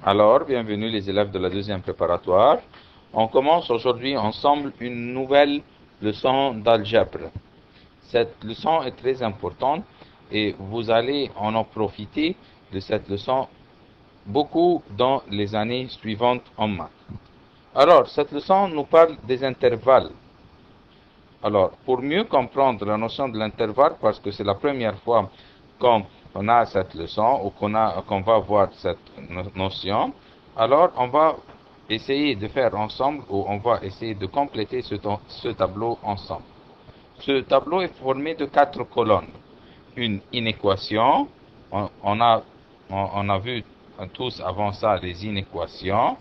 Alors, bienvenue les élèves de la deuxième préparatoire. On commence aujourd'hui ensemble une nouvelle leçon d'algèbre. Cette leçon est très importante et vous allez en profiter de cette leçon beaucoup dans les années suivantes en maths. Alors, cette leçon nous parle des intervalles. Alors, pour mieux comprendre la notion de l'intervalle, parce que c'est la première fois qu'on a cette leçon ou qu'on va voir cette notion, alors on va essayer de faire ensemble ou on va essayer de compléter ce tableau ensemble. Ce tableau est formé de 4 colonnes. Une inéquation, on a vu tous avant ça les inéquations.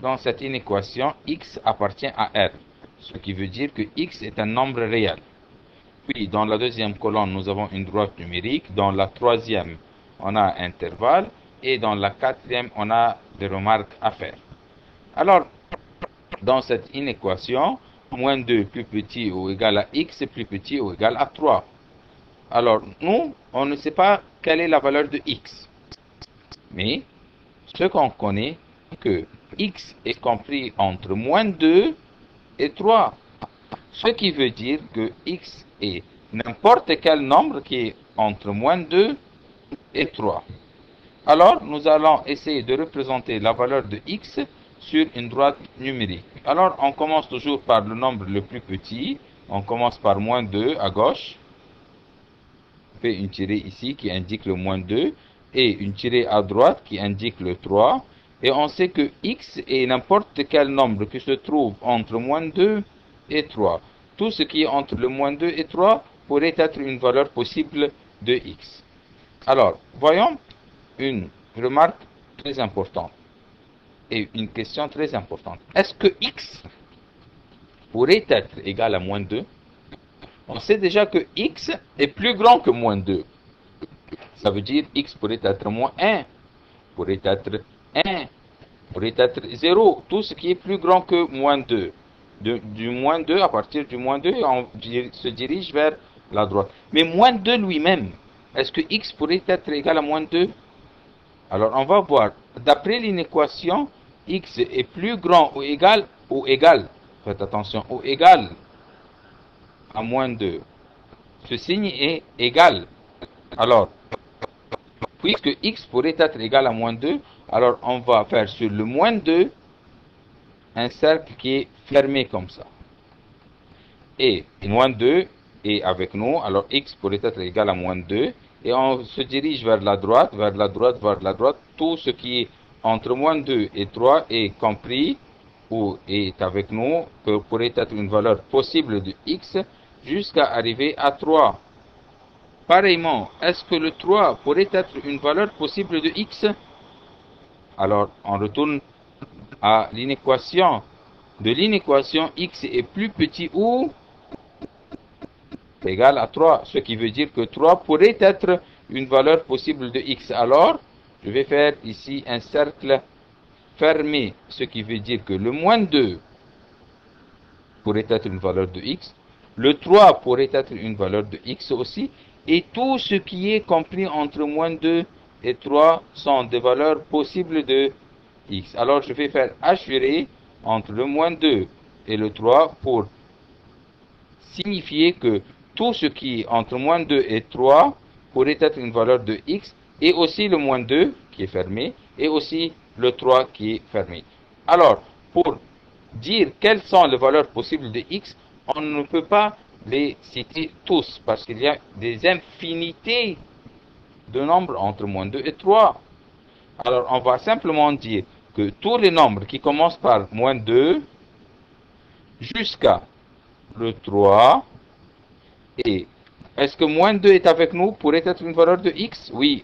Dans cette inéquation, x appartient à R, ce qui veut dire que x est un nombre réel. Puis, dans la deuxième colonne, nous avons une droite numérique. Dans la troisième, on a un intervalle. Et dans la quatrième, on a des remarques à faire. Alors, dans cette inéquation, moins 2 plus petit ou égal à x est plus petit ou égal à 3. Alors, nous, on ne sait pas quelle est la valeur de x. Mais, ce qu'on connaît, que x est compris entre moins 2 et 3. Ce qui veut dire que x est n'importe quel nombre qui est entre moins 2 et 3. Alors, nous allons essayer de représenter la valeur de x sur une droite numérique. Alors, on commence toujours par le nombre le plus petit. On commence par moins 2 à gauche. On fait une tirée ici qui indique le moins 2 et une tirée à droite qui indique le 3. Et on sait que x est n'importe quel nombre qui se trouve entre moins 2 et 3. Tout ce qui est entre le moins 2 et 3 pourrait être une valeur possible de x. Alors, voyons une remarque très importante et une question très importante. Est-ce que x pourrait être égal à moins 2? On sait déjà que x est plus grand que moins 2. Ça veut dire x pourrait être moins 1, pourrait être 1, pourrait être 0. Tout ce qui est plus grand que moins 2. Du moins 2, à partir du moins 2, on se dirige vers la droite. Mais moins 2 lui-même, est-ce que x pourrait être égal à moins 2? Alors, on va voir. D'après l'inéquation, x est plus grand ou égal, faites attention, ou égal à moins 2. Ce signe est égal. Alors, puisque x pourrait être égal à moins 2, alors on va faire sur le moins 2 un cercle qui est fermé comme ça. Et moins 2 est avec nous, alors x pourrait être égal à moins 2. Et on se dirige vers la droite, vers la droite, vers la droite. Tout ce qui est entre moins 2 et 3 est compris ou est avec nous, que pourrait être une valeur possible de x jusqu'à arriver à 3. Pareillement, est-ce que le 3 pourrait être une valeur possible de x? Alors, on retourne à l'inéquation. De l'inéquation, x est plus petit ou égal à 3, ce qui veut dire que 3 pourrait être une valeur possible de x. Alors, je vais faire ici un cercle fermé, ce qui veut dire que le moins 2 pourrait être une valeur de x, le 3 pourrait être une valeur de x aussi, et tout ce qui est compris entre moins 2 et 3 sont des valeurs possibles de x. Alors, je vais faire h entre le moins 2 et le 3 pour signifier que tout ce qui est entre moins 2 et 3 pourrait être une valeur de x, et aussi le moins 2 qui est fermé, et aussi le 3 qui est fermé. Alors, pour dire quelles sont les valeurs possibles de x, on ne peut pas les citer tous, parce qu'il y a des infinités de nombres entre moins 2 et 3. Alors, on va simplement dire que tous les nombres qui commencent par moins 2 jusqu'à le 3, et est-ce que moins 2 est avec nous pourrait être une valeur de x? Oui,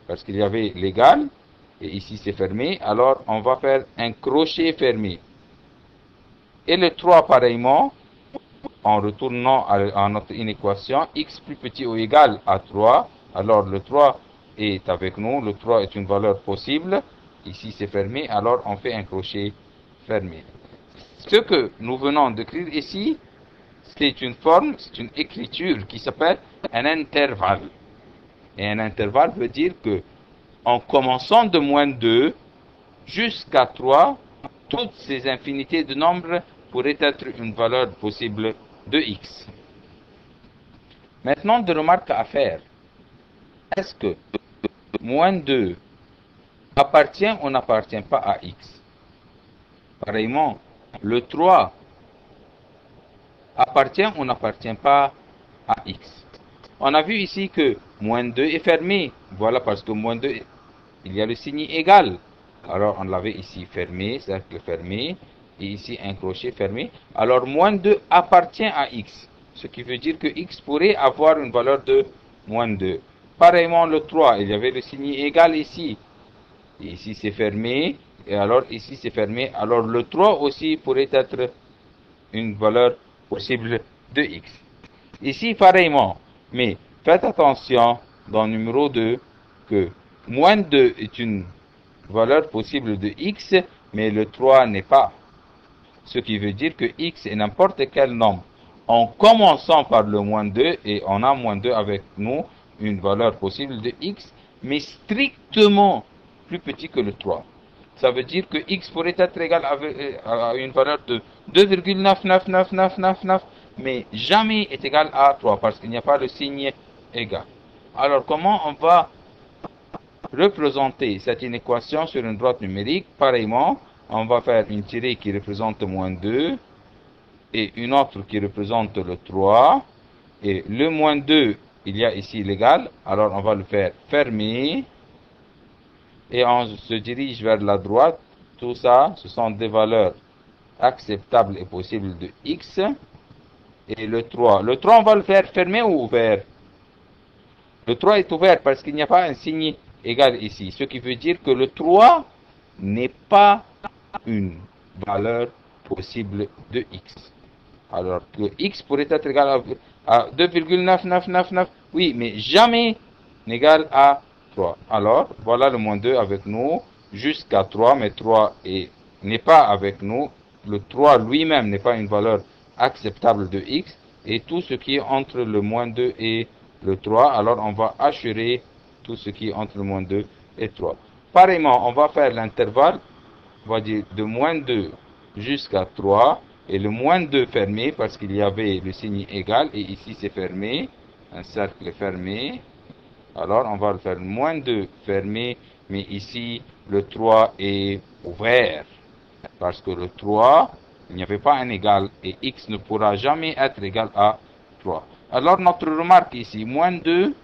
parce qu'il y avait l'égal, et ici c'est fermé, alors on va faire un crochet fermé. Et le 3 pareillement, en retournant à notre inéquation, x plus petit ou égal à 3, alors le 3 est avec nous, le 3 est une valeur possible, ici c'est fermé, alors on fait un crochet fermé. Ce que nous venons d'écrire ici, c'est une forme, c'est une écriture qui s'appelle un intervalle. Et un intervalle veut dire que, en commençant de moins 2, jusqu'à 3, toutes ces infinités de nombres pourraient être une valeur possible de x. Maintenant, des remarques à faire. Est-ce que moins 2 appartient ou n'appartient pas à x? Pareillement, le 3 appartient ou n'appartient pas à x? On a vu ici que moins 2 est fermé. Voilà, parce que moins 2, il y a le signe égal. Alors, on l'avait ici fermé, cercle fermé, et ici un crochet fermé. Alors, moins 2 appartient à x, ce qui veut dire que x pourrait avoir une valeur de moins 2. Pareillement, le 3, il y avait le signe égal ici. Et ici, c'est fermé, et alors ici, c'est fermé. Alors, le 3 aussi pourrait être une valeur possible de x. Ici, pareillement, mais faites attention dans le numéro 2 que moins 2 est une valeur possible de x, mais le 3 n'est pas. Ce qui veut dire que x est n'importe quel nombre. En commençant par le moins 2, et on a moins 2 avec nous, une valeur possible de x, mais strictement plus petit que le 3. Ça veut dire que x pourrait être égal à une valeur de 2,99999, mais jamais est égal à 3, parce qu'il n'y a pas le signe égal. Alors, comment on va représenter cette inéquation sur une droite numérique? Pareillement, on va faire une tirée qui représente moins 2, et une autre qui représente le 3, et le moins 2, il y a ici l'égal, alors on va le faire fermer, et on se dirige vers la droite. Tout ça, ce sont des valeurs acceptables et possibles de x. Et le 3, on va le faire fermer ou ouvert? Le 3 est ouvert parce qu'il n'y a pas un signe égal ici, ce qui veut dire que le 3 n'est pas une valeur possible de x. Alors que x pourrait être égal à 2,9999, oui, mais jamais égal à 3. Alors, voilà le moins 2 avec nous jusqu'à 3, mais 3 n'est pas avec nous. Le 3 lui-même n'est pas une valeur acceptable de x, et tout ce qui est entre le moins 2 et le 3, alors on va assurer tout ce qui est entre le moins 2 et 3. Pareillement, on va faire l'intervalle, on va dire de moins 2 jusqu'à 3, et le moins 2 fermé, parce qu'il y avait le signe égal, et ici c'est fermé, un cercle fermé. Alors on va le faire moins 2 fermé, mais ici le 3 est ouvert, parce que le 3, il n'y avait pas un égal, et x ne pourra jamais être égal à 3. Alors notre remarque ici, moins 2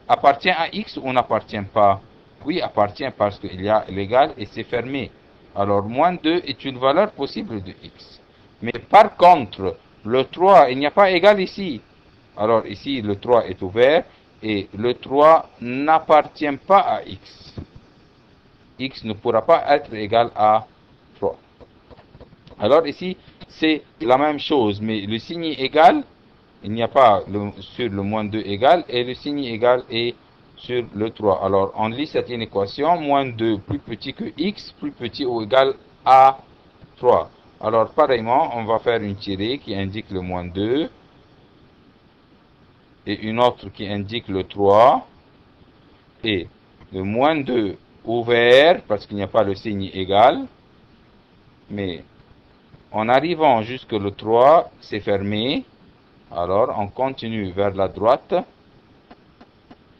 appartient à x ou n'appartient pas? Oui, appartient parce qu'il y a l'égal et c'est fermé. Alors moins 2 est une valeur possible de x. Mais par contre, le 3, il n'y a pas égal ici. Alors ici, le 3 est ouvert et le 3 n'appartient pas à x. X ne pourra pas être égal à 3. Alors ici, c'est la même chose, mais le signe égal, il n'y a pas sur le moins 2 égal, et le signe égal est sur le 3. Alors, on lit cette inéquation, moins 2 plus petit que x, plus petit ou égal à 3. Alors, pareillement, on va faire une tirée qui indique le moins 2, et une autre qui indique le 3, et le moins 2 ouvert, parce qu'il n'y a pas le signe égal, mais en arrivant jusque le 3, c'est fermé. Alors, on continue vers la droite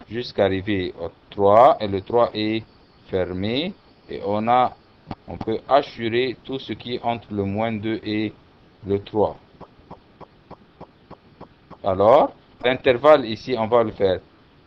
jusqu'à arriver au 3, et le 3 est fermé, et on peut assurer tout ce qui est entre le moins 2 et le 3. Alors, l'intervalle ici, on va le faire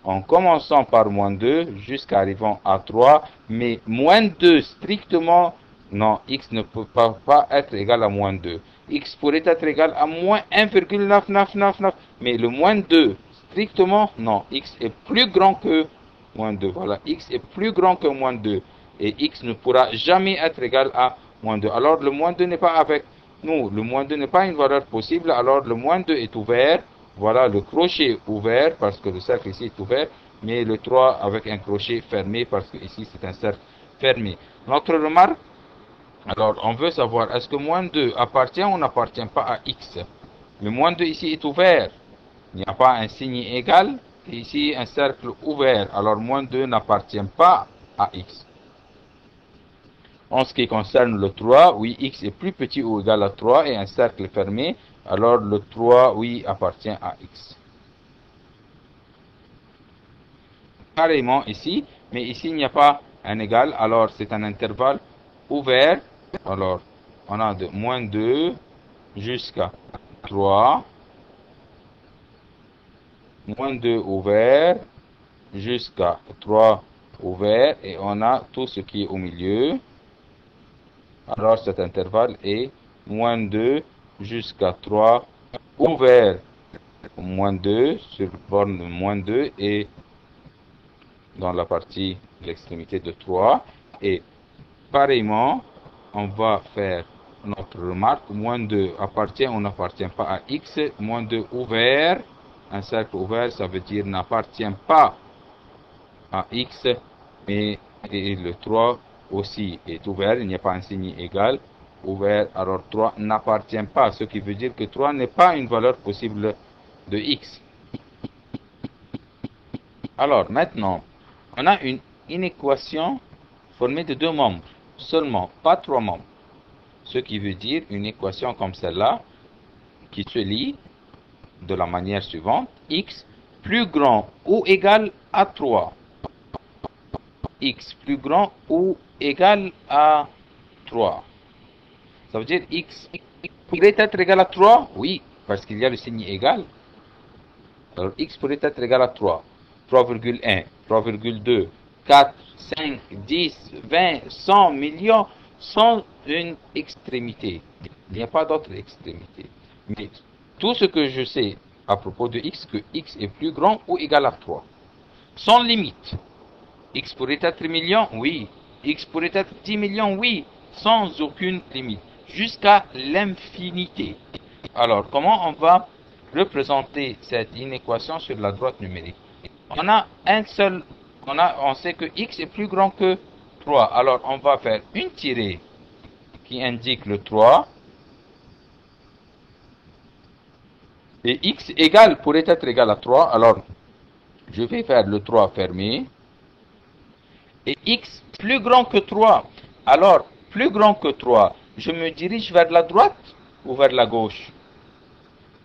en commençant par moins 2 jusqu'à arrivant à 3, mais moins 2 strictement, non, x ne peut pas être égal à moins 2. X pourrait être égal à moins 1,9999, mais le moins 2, strictement, non, x est plus grand que moins 2. Voilà, x est plus grand que moins 2, et x ne pourra jamais être égal à moins 2. Alors, le moins 2 n'est pas avec nous, le moins 2 n'est pas une valeur possible, alors le moins 2 est ouvert. Voilà, le crochet ouvert, parce que le cercle ici est ouvert, mais le 3 avec un crochet fermé, parce que ici c'est un cercle fermé. Notre remarque, alors on veut savoir, est-ce que moins 2 appartient ou n'appartient pas à x? Le moins 2 ici est ouvert, il n'y a pas un signe égal, et ici un cercle ouvert, alors moins 2 n'appartient pas à x. En ce qui concerne le 3, oui, x est plus petit ou égal à 3 et un cercle fermé, alors le 3, oui, appartient à x. Pareillement ici, mais ici il n'y a pas un égal, alors c'est un intervalle ouvert. Alors, on a de moins 2 jusqu'à 3, moins 2 ouvert, jusqu'à 3 ouvert, et on a tout ce qui est au milieu. Alors cet intervalle est moins 2 jusqu'à 3 ouvert, moins 2 sur borne de moins 2 et dans la partie de l'extrémité de 3. Et pareillement, on va faire notre remarque, moins 2 appartient ou n'appartient pas à x, moins 2 ouvert, un cercle ouvert, ça veut dire n'appartient pas à x, mais et le 3 aussi est ouvert, il n'y a pas un signe égal, ouvert, alors 3 n'appartient pas, ce qui veut dire que 3 n'est pas une valeur possible de x. Alors maintenant, on a une équation formée de 2 membres, seulement, pas 3 membres. Ce qui veut dire une équation comme celle-là, qui se lit de la manière suivante, x plus grand ou égal à 3. X plus grand ou égal à 3. Ça veut dire x pourrait être égal à 3? Oui, parce qu'il y a le signe égal. Alors x pourrait être égal à 3, 3,1, 3,2, 4, 5, 10, 20, 100 millions, sans une extrémité. Il n'y a pas d'autre extrémité. Mais tout ce que je sais à propos de x, que x est plus grand ou égal à 3. Sans limite. X pourrait être million, oui. X pourrait être 10 millions, oui. Sans aucune limite. Jusqu'à l'infinité. Alors, comment on va représenter cette inéquation sur la droite numérique? On a un seul, on sait que x est plus grand que 3. Alors, on va faire une tirée qui indique le 3. Et x égal pourrait être égal à 3. Alors, je vais faire le 3 fermé. Et x plus grand que 3. Alors, plus grand que 3, je me dirige vers la droite ou vers la gauche?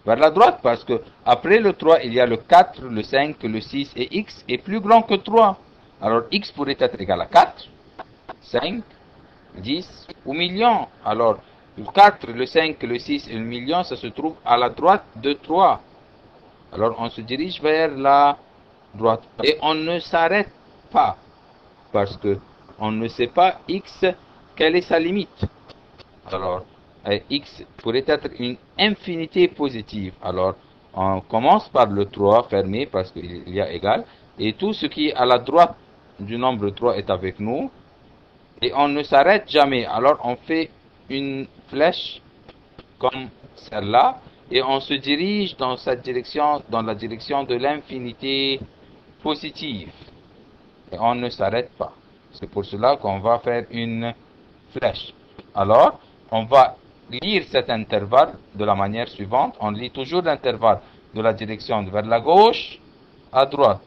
Vers la droite, parce que après le 3, il y a le 4, le 5, le 6, et x est plus grand que 3. Alors, x pourrait être égal à 4, 5, 10 ou million. Alors, le 4, le 5, le 6 et le million, ça se trouve à la droite de 3. Alors, on se dirige vers la droite. Et on ne s'arrête pas. Parce que on ne sait pas x, quelle est sa limite. Alors, x pourrait être une infinité positive. Alors, on commence par le 3 fermé parce qu'il y a égal. Et tout ce qui est à la droite du nombre 3 est avec nous. Et on ne s'arrête jamais. Alors, on fait une flèche comme celle-là. Et on se dirige dans cette direction, dans la direction de l'infinité positive. Et on ne s'arrête pas. C'est pour cela qu'on va faire une flèche. Alors, on va lire cet intervalle de la manière suivante. On lit toujours l'intervalle de la direction vers la gauche à droite.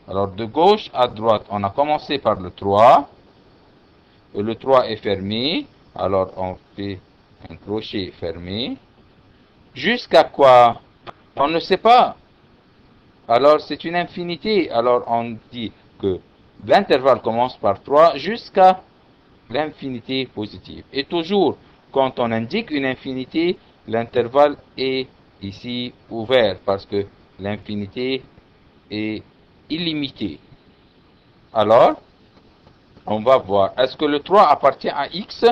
Alors, de gauche à droite, on a commencé par le 3. Et le 3 est fermé. Alors, on fait un crochet fermé. Jusqu'à quoi? On ne sait pas. Alors, c'est une infinité. Alors, on dit que l'intervalle commence par 3 jusqu'à l'infinité positive. Et toujours, quand on indique une infinité, l'intervalle est ici ouvert parce que l'infinité est illimitée. Alors, on va voir. Est-ce que le 3 appartient à x?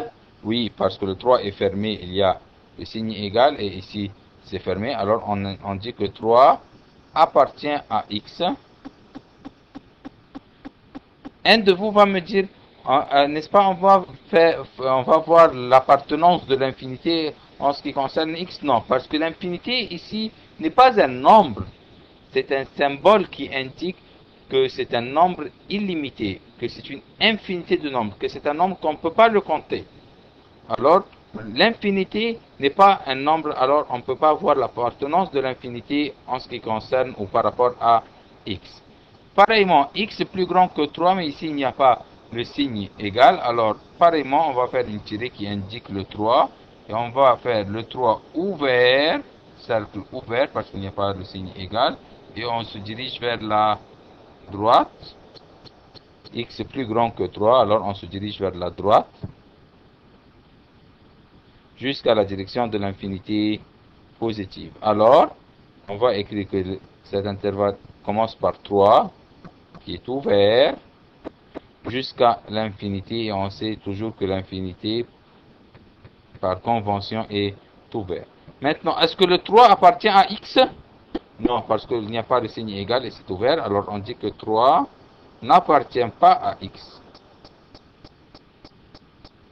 Oui, parce que le 3 est fermé, il y a le signe égal et ici c'est fermé. Alors, on dit que 3 appartient à x. Un de vous va me dire, n'est-ce pas, on va voir l'appartenance de l'infinité en ce qui concerne x. Non, parce que l'infinité ici n'est pas un nombre. C'est un symbole qui indique que c'est un nombre illimité, que c'est une infinité de nombres, que c'est un nombre qu'on ne peut pas le compter. Alors, l'infinité n'est pas un nombre, alors on ne peut pas voir l'appartenance de l'infinité en ce qui concerne ou par rapport à x. Pareillement, x est plus grand que 3, mais ici il n'y a pas le signe égal, alors pareillement, on va faire une tirée qui indique le 3, et on va faire le 3 ouvert, cercle ouvert, parce qu'il n'y a pas le signe égal, et on se dirige vers la droite. X est plus grand que 3, alors on se dirige vers la droite, jusqu'à la direction de l'infinité positive. Alors, on va écrire que cet intervalle commence par 3, qui est ouvert, jusqu'à l'infinité, et on sait toujours que l'infinité, par convention, est ouvert. Maintenant, est-ce que le 3 appartient à x? Non, parce qu'il n'y a pas de signe égal et c'est ouvert, alors on dit que 3 n'appartient pas à x.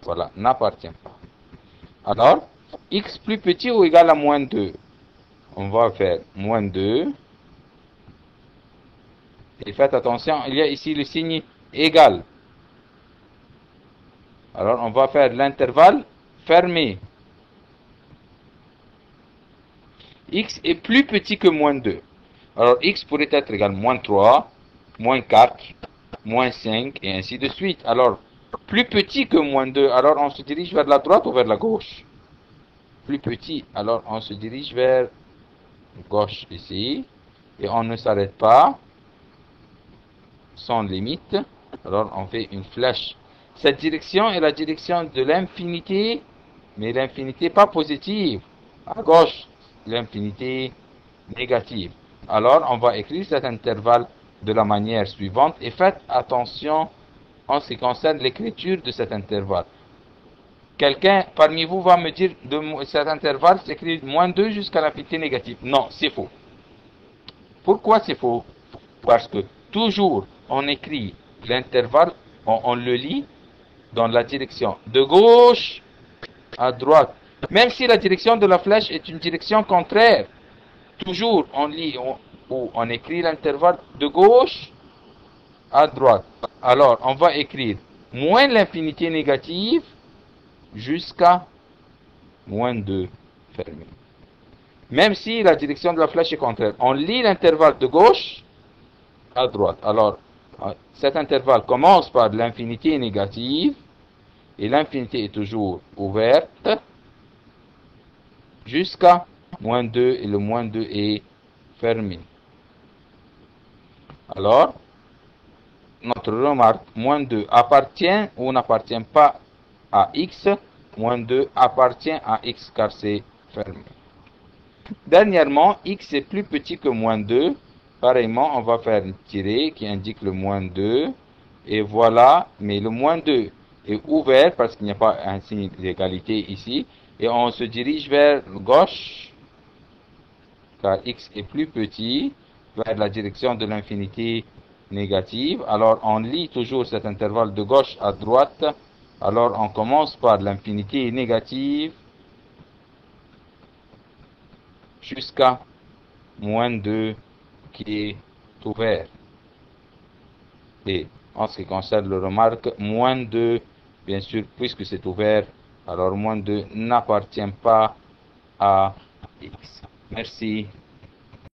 Voilà, n'appartient pas. Alors, x plus petit ou égal à moins 2? On va faire moins 2. Et faites attention, il y a ici le signe égal. Alors, on va faire l'intervalle fermé. X est plus petit que moins 2. Alors, x pourrait être égal à moins 3, moins 4, moins 5, et ainsi de suite. Alors, plus petit que moins 2, alors on se dirige vers la droite ou vers la gauche? Plus petit, alors on se dirige vers gauche ici, et on ne s'arrête pas, sans limite. Alors, on fait une flèche. Cette direction est la direction de l'infinité, mais l'infinité pas positive. À gauche, l'infinité négative. Alors, on va écrire cet intervalle de la manière suivante et faites attention en ce qui concerne l'écriture de cet intervalle. Quelqu'un parmi vous va me dire de cet intervalle s'écrit moins 2 jusqu'à l'infinité négative. Non, c'est faux. Pourquoi c'est faux? Parce que toujours on écrit l'intervalle, on le lit dans la direction de gauche à droite. Même si la direction de la flèche est une direction contraire, toujours on lit ou on écrit l'intervalle de gauche à droite. Alors on va écrire moins l'infinité négative jusqu'à moins 2 fermé. Même si la direction de la flèche est contraire, on lit l'intervalle de gauche à droite. Alors, cet intervalle commence par l'infinité négative, et l'infinité est toujours ouverte, jusqu'à moins 2, et le moins 2 est fermé. Alors, notre remarque, moins 2 appartient ou n'appartient pas à x, moins 2 appartient à x car c'est fermé. Dernièrement, x est plus petit que moins 2. Pareillement, on va faire une tirée qui indique le moins 2. Et voilà, mais le moins 2 est ouvert parce qu'il n'y a pas un signe d'égalité ici. Et on se dirige vers gauche, car x est plus petit, vers la direction de l'infinité négative. Alors, on lit toujours cet intervalle de gauche à droite. Alors, on commence par l'infinité négative jusqu'à moins 2 qui est ouvert. Et en ce qui concerne le remarque, moins 2, bien sûr, puisque c'est ouvert, alors moins 2 n'appartient pas à x. Merci.